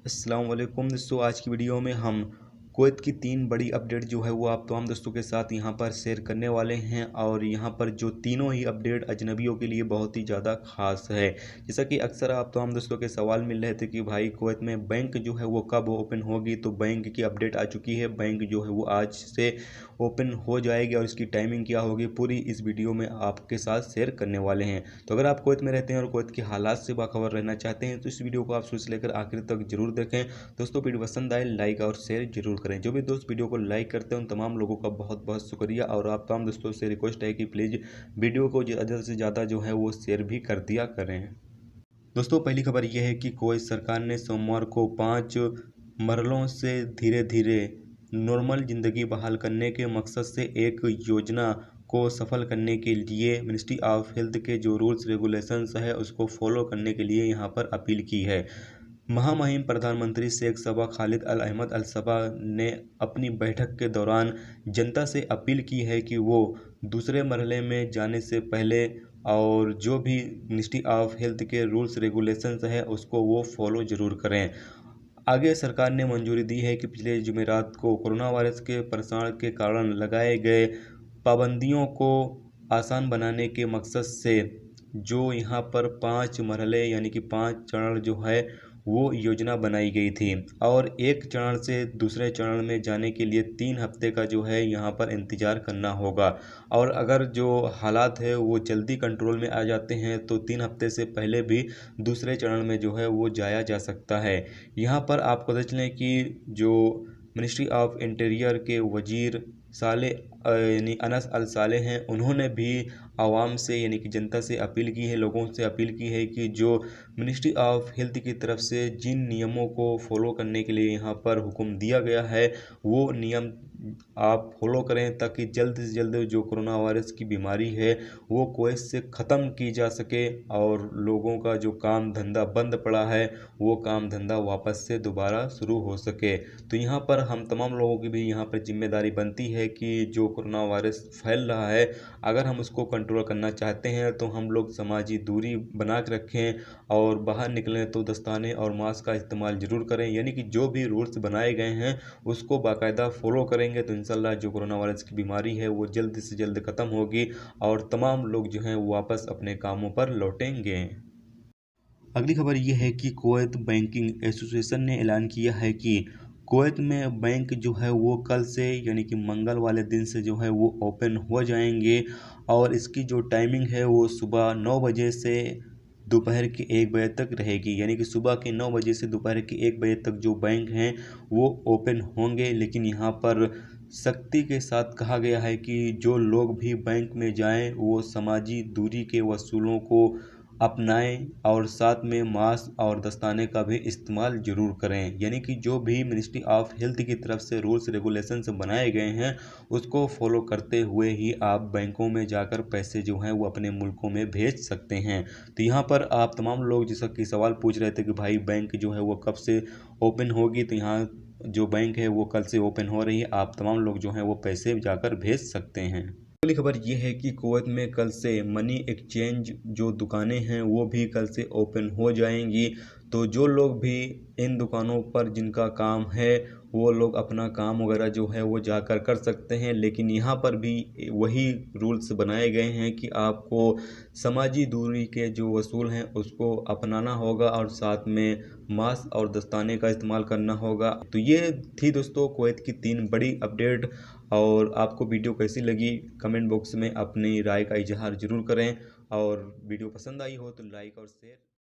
अस्सलाम वालेकुम दोस्तों। आज की वीडियो में हम कुवैत की 3 बड़ी अपडेट जो है वो आप तमाम दोस्तों के साथ यहाँ पर शेयर करने वाले हैं। और यहाँ पर जो तीनों ही अपडेट अजनबियों के लिए बहुत ही ज़्यादा ख़ास है। जैसा कि अक्सर आप तमाम दोस्तों के सवाल मिल रहे थे कि भाई कुवैत में बैंक जो है वो कब ओपन होगी, तो बैंक की अपडेट आ चुकी है। बैंक जो है वो आज से ओपन हो जाएगी और इसकी टाइमिंग क्या होगी पूरी इस वीडियो में आपके साथ शेयर करने वाले हैं। तो अगर आप कुवैत में रहते हैं और कुवैत के हालात से बाखबर रहना चाहते हैं तो इस वीडियो को आप शुरू से लेकर आखिर तक जरूर देखें। दोस्तों वीडियो पसंद आए लाइक और शेयर जरूर करें। जो भी दोस्त वीडियो को लाइक करते हैं उन तमाम लोगों का बहुत बहुत शुक्रिया। और आप तमाम दोस्तों से रिक्वेस्ट है कि प्लीज़ वीडियो को ज़्यादा से ज़्यादा जो है वो शेयर भी कर दिया करें। दोस्तों पहली खबर यह है कि कुवैत सरकार ने सोमवार को 5 मरहलों से धीरे धीरे नॉर्मल ज़िंदगी बहाल करने के मकसद से एक योजना को सफल करने के लिए मिनिस्ट्री ऑफ हेल्थ के जो रूल्स रेगुलेशंस है उसको फॉलो करने के लिए यहाँ पर अपील की है। महामहिम प्रधानमंत्री शेख सबा खालिद अल अहमद अल सबा ने अपनी बैठक के दौरान जनता से अपील की है कि वो दूसरे मरहले में जाने से पहले और जो भी मिनिस्ट्री ऑफ हेल्थ के रूल्स रेगुलेशंस है उसको वो फॉलो ज़रूर करें। आगे सरकार ने मंजूरी दी है कि पिछले जुमेरात को कोरोना वायरस के प्रसार के कारण लगाए गए पाबंदियों को आसान बनाने के मकसद से जो यहाँ पर 5 मरहले यानी कि 5 चरण जो है वो योजना बनाई गई थी। और एक चरण से दूसरे चरण में जाने के लिए 3 हफ्ते का जो है यहाँ पर इंतज़ार करना होगा। और अगर जो हालात है वो जल्दी कंट्रोल में आ जाते हैं तो 3 हफ्ते से पहले भी दूसरे चरण में जो है वो जाया जा सकता है। यहाँ पर आपको बता चलें कि जो मिनिस्ट्री ऑफ इंटीरियर के वजीर साले यानी अनस अल साले हैं, उन्होंने भी आवाम से यानी कि जनता से अपील की है, लोगों से अपील की है कि जो मिनिस्ट्री ऑफ हेल्थ की तरफ से जिन नियमों को फॉलो करने के लिए यहाँ पर हुक्म दिया गया है वो नियम आप फॉलो करें ताकि जल्द से जल्द जो कोरोना वायरस की बीमारी है वो कुवैत से ख़त्म की जा सके और लोगों का जो काम धंधा बंद पड़ा है वो काम धंधा वापस से दोबारा शुरू हो सके। तो यहाँ पर हम तमाम लोगों की भी यहाँ पर जिम्मेदारी बनती है कि जो कोरोना वायरस फैल रहा है अगर हम उसको कंट्रोल करना चाहते हैं तो हम लोग समाजी दूरी बना के रखें और बाहर निकलें तो दस्ताने और मास्क का इस्तेमाल ज़रूर करें। यानी कि जो भी रूल्स बनाए गए हैं उसको बाकायदा फॉलो करेंगे तो इंशाल्लाह जो कोरोना वायरस की बीमारी है वो जल्द से जल्द ख़त्म होगी और तमाम लोग जो हैं वो वापस अपने कामों पर लौटेंगे। अगली खबर ये है कि कुवैत बैंकिंग एसोसिएशन ने ऐलान किया है कि कुवैत में बैंक जो है वो कल से यानी कि मंगल वाले दिन से जो है वो ओपन हो जाएंगे। और इसकी जो टाइमिंग है वो सुबह 9 बजे से दोपहर के 1 बजे तक रहेगी। यानी कि सुबह के 9 बजे से दोपहर के 1 बजे तक जो बैंक हैं वो ओपन होंगे। लेकिन यहाँ पर सख्ती के साथ कहा गया है कि जो लोग भी बैंक में जाएं वो समाजी दूरी के उसूलों को अपनाएं और साथ में मास्क और दस्ताने का भी इस्तेमाल ज़रूर करें। यानी कि जो भी मिनिस्ट्री ऑफ हेल्थ की तरफ से रूल्स रेगुलेशंस बनाए गए हैं उसको फॉलो करते हुए ही आप बैंकों में जाकर पैसे जो हैं वो अपने मुल्कों में भेज सकते हैं। तो यहाँ पर आप तमाम लोग जैसा कि सवाल पूछ रहे थे कि भाई बैंक जो है वो कब से ओपन होगी, तो यहाँ जो बैंक है वो कल से ओपन हो रही है। आप तमाम लोग जो हैं वो पैसे जाकर भेज सकते हैं। अगली खबर ये है कि कुवैत में कल से मनी एक्सचेंज जो दुकानें हैं वो भी कल से ओपन हो जाएंगी। तो जो लोग भी इन दुकानों पर जिनका काम है वो लोग अपना काम वगैरह जो है वो जाकर कर सकते हैं। लेकिन यहाँ पर भी वही रूल्स बनाए गए हैं कि आपको समाजी दूरी के जो वसूल हैं उसको अपनाना होगा और साथ में मास्क और दस्ताने का इस्तेमाल करना होगा। तो ये थी दोस्तों कुवैत की 3 बड़ी अपडेट। और आपको वीडियो कैसी लगी कमेंट बॉक्स में अपनी राय का इजहार ज़रूर करें। और वीडियो पसंद आई हो तो लाइक और शेयर